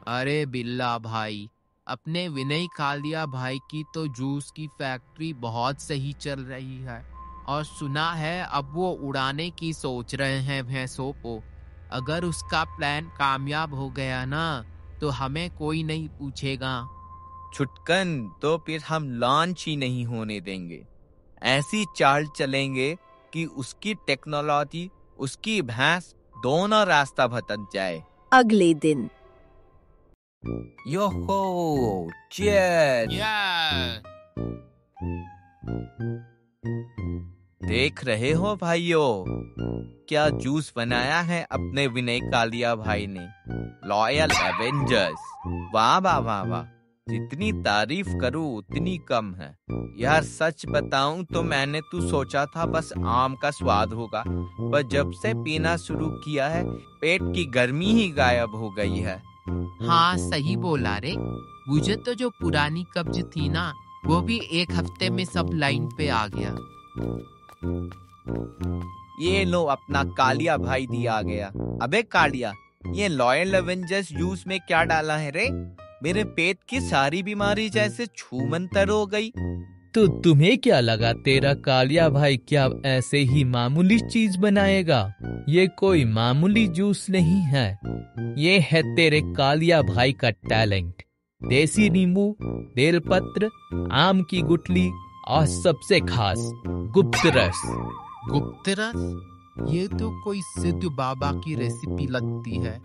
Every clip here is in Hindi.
अरे बिल्ला भाई, अपने विनय कालिया भाई की तो जूस की फैक्ट्री बहुत सही चल रही है। और सुना है अब वो उड़ाने की सोच रहे हैं भैंसों को। अगर उसका प्लान कामयाब हो गया ना, तो हमें कोई नहीं पूछेगा। छुटकन, तो फिर हम लॉन्च ही नहीं होने देंगे। ऐसी चाल चलेंगे कि उसकी टेक्नोलॉजी, उसकी भैंस दोनों रास्ता भटक जाए। अगले दिन योहो, चीयर्स। देख रहे हो भाइयों, क्या जूस बनाया है अपने विनय कालिया भाई ने। Loyal Avengers. वाह वाह वाह वाह, जितनी तारीफ करूं उतनी कम है। यार सच बताऊं तो मैंने तो सोचा था बस आम का स्वाद होगा, पर जब से पीना शुरू किया है पेट की गर्मी ही गायब हो गई है। हाँ सही बोला रे। मुझे तो जो पुरानी कब्ज थी ना, वो भी एक हफ्ते में सब लाइन पे आ गया। ये लो अपना कालिया भाई दिया आ गया। अबे कालिया, ये लॉयल एवेंजर्स जूस में क्या डाला है रे? मेरे पेट की सारी बीमारी जैसे छूमंतर हो गई। तो तुम्हें क्या लगा तेरा कालिया भाई क्या ऐसे ही मामूली चीज बनाएगा? ये कोई मामूली जूस नहीं है, ये है तेरे कालिया भाई का टैलेंट। देसी नींबू, बेलपत्र, आम की गुठली और सबसे खास गुप्त रस। गुप्त रस? ये तो कोई सिद्ध बाबा की रेसिपी लगती है।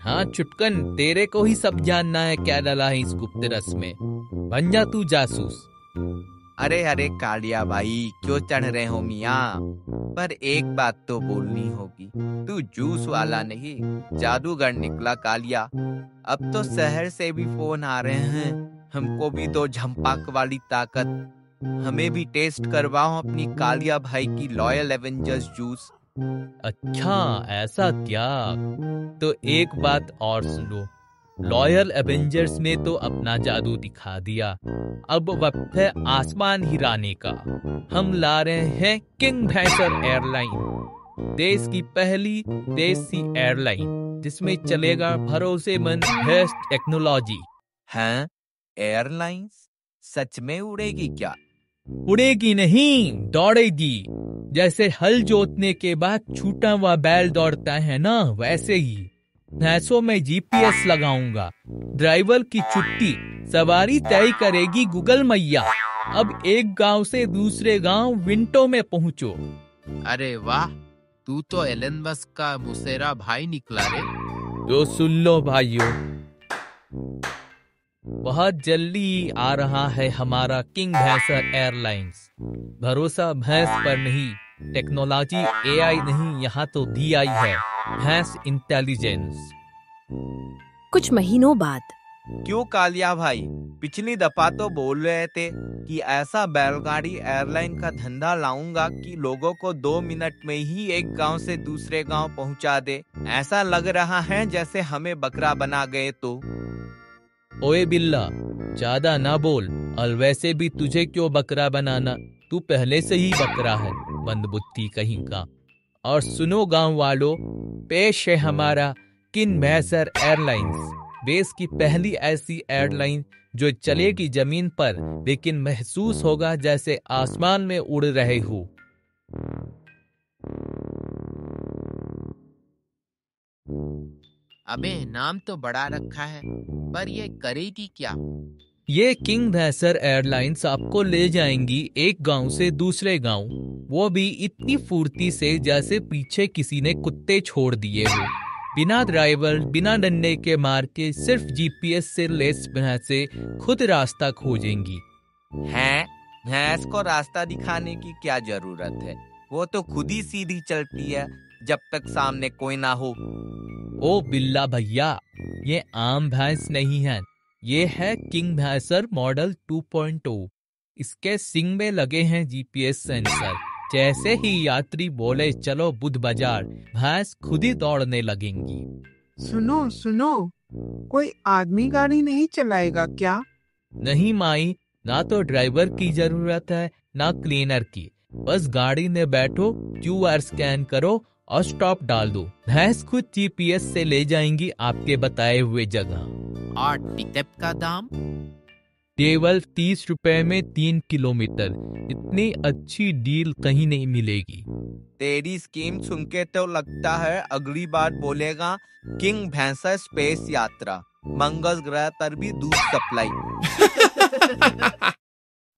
हाँ चुटकन, तेरे को ही सब जानना है क्या डाला है इस गुप्त रस में। बन जा तू जासूस। अरे अरे कालिया भाई, क्यों चढ़ रहे हो मियाँ? पर एक बात तो बोलनी होगी, तू जूस वाला नहीं जादूगर निकला कालिया। अब तो शहर से भी फोन आ रहे हैं, हमको भी दो झंपाक वाली ताकत, हमें भी टेस्ट करवाओ अपनी कालिया भाई की लॉयल एवेंजर्स जूस। अच्छा ऐसा क्या? तो एक बात और सुनो, लॉयल एवेंजर्स में तो अपना जादू दिखा दिया, अब वक्त है आसमान हिलाने का। हम ला रहे हैं किंग फिशर एयरलाइन, देश की पहली देसी एयरलाइन जिसमें चलेगा भरोसेमंद बेस्ट टेक्नोलॉजी। हैं? एयरलाइंस सच में उड़ेगी क्या? उड़ेगी नहीं, दौड़ेगी। जैसे हल जोतने के बाद छूटा हुआ बैल दौड़ता है ना, वैसे ही। भैंसों में जीपीएस लगाऊंगा, ड्राइवर की छुट्टी, सवारी तय करेगी गूगल मैया। अब एक गांव से दूसरे गांव मिनटों में पहुंचो। अरे वाह, तू तो एलन मस्क का मुसेरा भाई निकला रे। तो सुन लो भाइयों, बहुत जल्दी आ रहा है हमारा किंग फिशर एयरलाइंस। भरोसा भैंस पर नहीं, टेक्नोलॉजी एआई नहीं, यहाँ तो दी आई है भैंस इंटेलिजेंस। कुछ महीनों बाद क्यों कालिया भाई, पिछली दफा तो बोल रहे थे कि ऐसा बैलगाड़ी एयरलाइन का धंधा लाऊंगा कि लोगों को 2 मिनट में ही एक गांव से दूसरे गांव पहुंचा दे। ऐसा लग रहा है जैसे हमें बकरा बना गए। तो ओए बिल्ला, ज्यादा ना बोल। और वैसे भी तुझे क्यों बकरा बनाना, तू पहले से ही बकरा है, मंदबुद्धि कहीं का। और सुनो गांव वालों, पेश है हमारा किंग फिशर एयरलाइंस, देश की पहली ऐसी एयरलाइन जो चलेगी जमीन पर, लेकिन महसूस होगा जैसे आसमान में उड़ रहे हो। अबे नाम तो बड़ा रखा है, पर ये करेगी क्या? ये किंग फिशर एयरलाइंस आपको ले जाएंगी एक गांव से दूसरे गांव, वो भी इतनी फुर्ती से जैसे पीछे किसी ने कुत्ते छोड़ दिए हो। बिना ड्राइवर, बिना डंडे के मार के, सिर्फ जीपीएस से लेस से खुद रास्ता खोजेंगी। हैं? भैंस को रास्ता दिखाने की क्या जरूरत है? वो तो खुद ही सीधी चलती है जब तक सामने कोई ना हो। ओ बिल्ला भैया, ये आम भैंस नहीं है, ये है किंग फिशर मॉडल 2.0। इसके सिंग में लगे हैं जीपीएस सेंसर। जैसे ही यात्री बोले चलो बुध बाजार, भैंस खुद ही दौड़ने लगेंगी। सुनो सुनो, कोई आदमी गाड़ी नहीं चलाएगा क्या? नहीं माई, ना तो ड्राइवर की जरूरत है ना क्लीनर की, बस गाड़ी में बैठो, क्यूआर स्कैन करो और स्टॉप डाल दो, भैंस खुद जीपीएस से ले जाएंगी आपके बताए हुए जगह। और टिकट का दाम? केवल 30 रुपए में 3 किलोमीटर। इतनी अच्छी डील कहीं नहीं मिलेगी। तेरी स्कीम सुन के तो लगता है अगली बार बोलेगा किंग भैंसर स्पेस यात्रा, मंगल ग्रह पर भी दूध सप्लाई।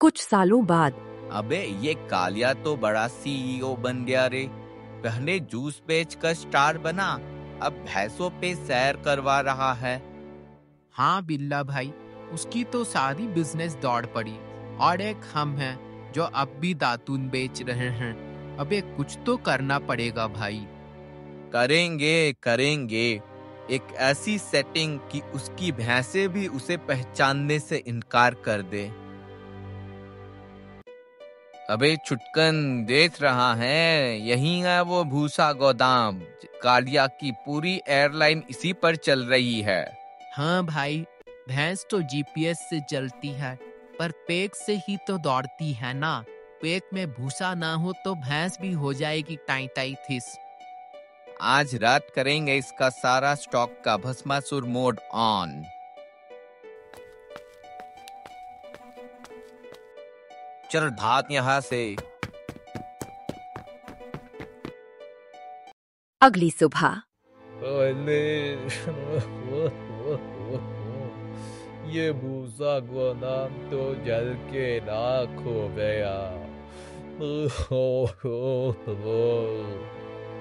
कुछ सालों बाद अबे ये कालिया तो बड़ा सीईओ बन गया रे। पहले जूस बेचकर स्टार बना, अब भैंसों पे सैर करवा रहा है। हाँ बिल्ला भाई, उसकी तो सारी बिजनेस दौड़ पड़ी। और एक हम हैं जो अब भी दातून बेच रहे हैं। अबे कुछ तो करना पड़ेगा भाई। करेंगे करेंगे, एक ऐसी सेटिंग कि उसकी भैंसे भी उसे पहचानने से इनकार कर दे। अबे छुटकन देख रहा है, यही है वो भूसा गोदाम। कालिया की पूरी एयरलाइन इसी पर चल रही है। हाँ भाई, भैंस तो जीपीएस से चलती है, पर पेट से ही तो दौड़ती है ना। पेट में भूसा ना हो तो भैंस भी हो जाएगी टाइटाइथिस। आज रात करेंगे इसका सारा स्टॉक का भस्मासुर मोड ऑन। चल भाग यहाँ से। अगली सुबह ये भूसा गोदाम तो जल के राख हो गया।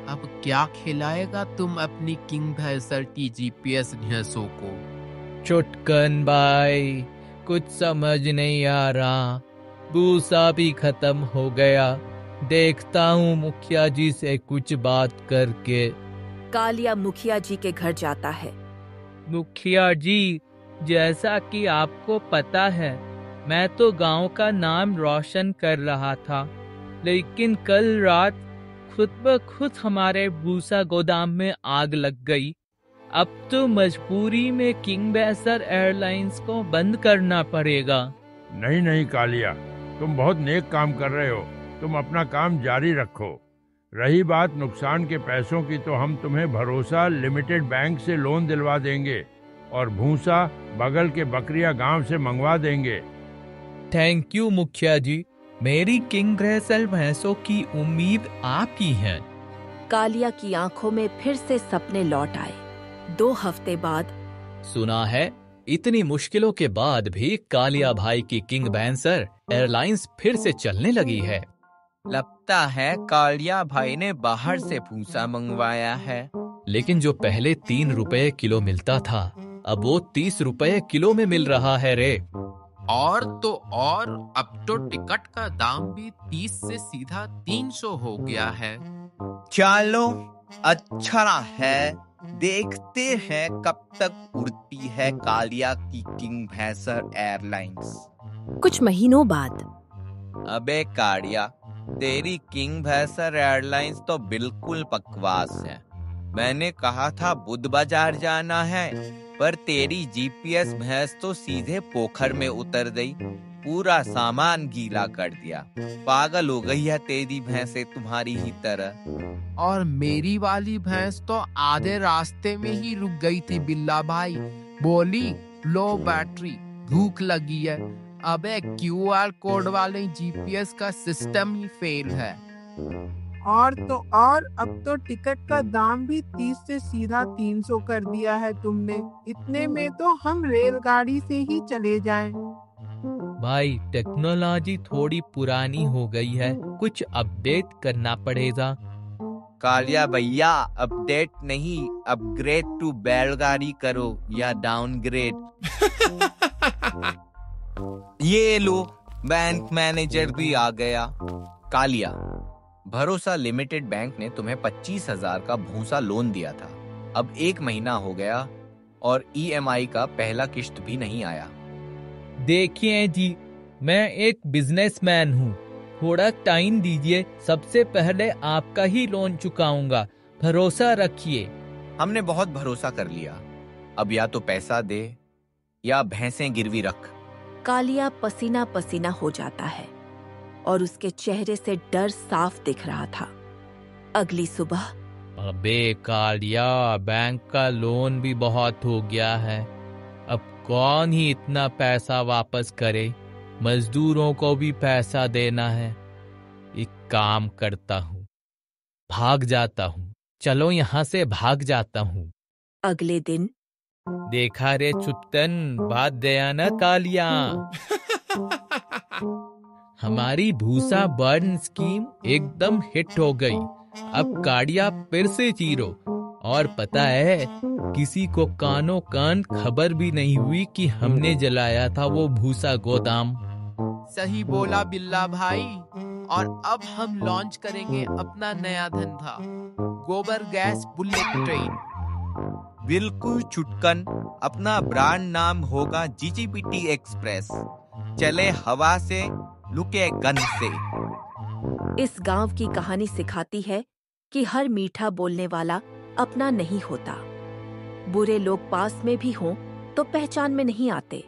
अब क्या खिलाएगा तुम अपनी किंग भैंसर की जीपीएस भैंसों को? चुटकन भाई, कुछ समझ नहीं आ रहा। भूसा भी खत्म हो गया। देखता हूँ मुखिया जी से कुछ बात करके। कालिया मुखिया जी के घर जाता है। मुखिया जी, जैसा कि आपको पता है, मैं तो गांव का नाम रोशन कर रहा था, लेकिन कल रात खुद ब खुद हमारे भूसा गोदाम में आग लग गई। अब तो मजबूरी में किंग भैंसर एयरलाइंस को बंद करना पड़ेगा। नहीं नहीं कालिया, तुम बहुत नेक काम कर रहे हो। तुम अपना काम जारी रखो। रही बात नुकसान के पैसों की, तो हम तुम्हें भरोसा लिमिटेड बैंक से लोन दिलवा देंगे और भूसा बगल के बकरिया गांव से मंगवा देंगे। थैंक यू मुखिया जी, मेरी किंग भैंसर भैंसों की उम्मीद आप ही हैं। कालिया की आंखों में फिर से सपने लौट आए। 2 हफ्ते बाद सुना है इतनी मुश्किलों के बाद भी कालिया भाई की किंग भैंसर एयरलाइंस फिर से चलने लगी है। लगता है कालिया भाई ने बाहर से भूसा मंगवाया है। लेकिन जो पहले 3 रुपए किलो मिलता था, अब वो 30 रुपए किलो में मिल रहा है रे। और तो और अब तो टिकट का दाम भी 30 से सीधा 300 हो गया है। चलो अच्छा है, देखते हैं कब तक उड़ती है कालिया की किंग भैंसर एयरलाइंस। कुछ महीनों बाद अबे कालिया, तेरी किंग भैंसर एयरलाइंस तो बिल्कुल बकवास है। मैंने कहा था बुध बाजार जाना है, पर तेरी जीपीएस भैंस तो सीधे पोखर में उतर गई, पूरा सामान गीला कर दिया। पागल हो गई है तेरी भैंसे तुम्हारी ही तरह। और मेरी वाली भैंस तो आधे रास्ते में ही रुक गई थी बिल्ला भाई। बोली लो बैटरी, भूख लगी है। अबे क्यूआर कोड वाले जीपीएस का सिस्टम ही फेल है। और तो और अब तो टिकट का दाम भी 30 से सीधा 300 कर दिया है तुमने। इतने में तो हम रेलगाड़ी से ही चले जाएं। भाई टेक्नोलॉजी थोड़ी पुरानी हो गई है, कुछ अपडेट करना पड़ेगा। कालिया भैया, अपडेट नहीं अपग्रेड टू बैलगाड़ी करो या डाउनग्रेड। ये लो, बैंक मैनेजर भी आ गया। कालिया, भरोसा लिमिटेड बैंक ने तुम्हें 25,000 का भूसा लोन दिया था। अब 1 महीना हो गया और ईएमआई का पहला किश्त भी नहीं आया। देखिए जी, मैं एक बिजनेसमैन हूँ, थोड़ा टाइम दीजिए। सबसे पहले आपका ही लोन चुकाऊंगा, भरोसा रखिए। हमने बहुत भरोसा कर लिया, अब या तो पैसा दे या भैंसें गिरवी रख। कालिया पसीना पसीना हो जाता है और उसके चेहरे से डर साफ दिख रहा था। अगली सुबह अबे कालिया, बैंक का लोन भी बहुत हो गया है, अब कौन ही इतना पैसा वापस करे? मजदूरों को भी पैसा देना है। एक काम करता हूँ, भाग जाता हूँ। चलो यहाँ से भाग जाता हूँ। अगले दिन देखा रे चुत्तन, बात दया न कालिया। हमारी भूसा बर्न स्कीम एकदम हिट हो गई। अब गाड़ियां फिर से चीरो। और पता है, किसी को कानो कान खबर भी नहीं हुई कि हमने जलाया था वो भूसा गोदाम। सही बोला बिल्ला भाई। और अब हम लॉन्च करेंगे अपना नया धंधा, गोबर गैस बुलेट ट्रेन। बिल्कुल चुटकन, अपना ब्रांड नाम होगा जीजीपीटी एक्सप्रेस। चले हवा से, लुके गन से। इस गांव की कहानी सिखाती है कि हर मीठा बोलने वाला अपना नहीं होता। बुरे लोग पास में भी हों तो पहचान में नहीं आते।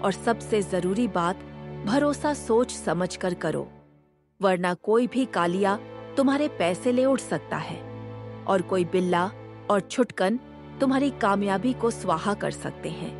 और सबसे जरूरी बात, भरोसा सोच समझ कर करो, वरना कोई भी कालिया तुम्हारे पैसे ले उड़ सकता है और कोई बिल्ला और छुटकन तुम्हारी कामयाबी को स्वाहा कर सकते हैं।